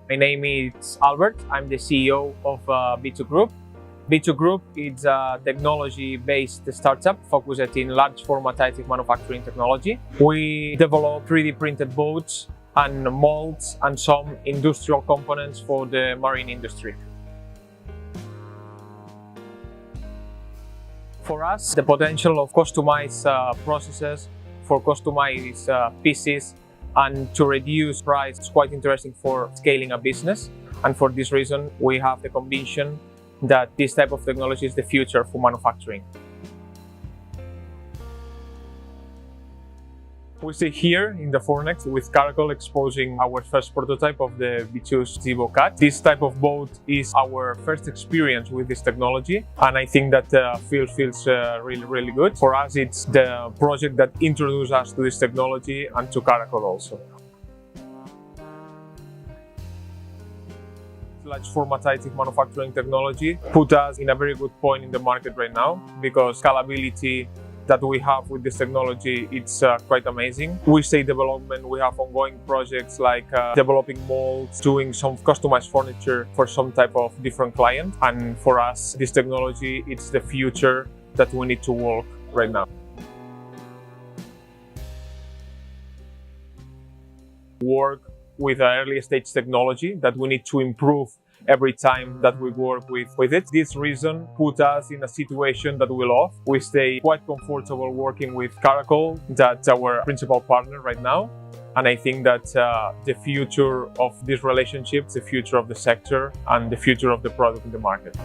My name is Albert. I'm the CEO of B2 Group. B2 Group is a technology-based startup focused in large format additive manufacturing technology. We develop 3D printed boats and molds and some industrial components for the marine industry. For us, the potential of customized processes for customized pieces and to reduce price is quite interesting for scaling a business. And for this reason, we have the conviction that this type of technology is the future for manufacturing. We see here in the Fornex with Caracol exposing our first prototype of the B2 Zibo cat. This type of boat is our first experience with this technology, and I think that feels really good. For us, it's the project that introduced us to this technology and to Caracol also. Large format additive manufacturing technology put us in a very good point in the market right now because scalability that we have with this technology, it's quite amazing. We say development, we have ongoing projects like developing molds, doing some customized furniture for some type of different client. And for us, this technology, it's the future that we need to work right now. Work with an early stage technology that we need to improve every time that we work with it. This reason put us in a situation that we love. We stay quite comfortable working with Caracol, that's our principal partner right now. And I think that the future of this relationship, the future of the sector, and the future of the product in the market.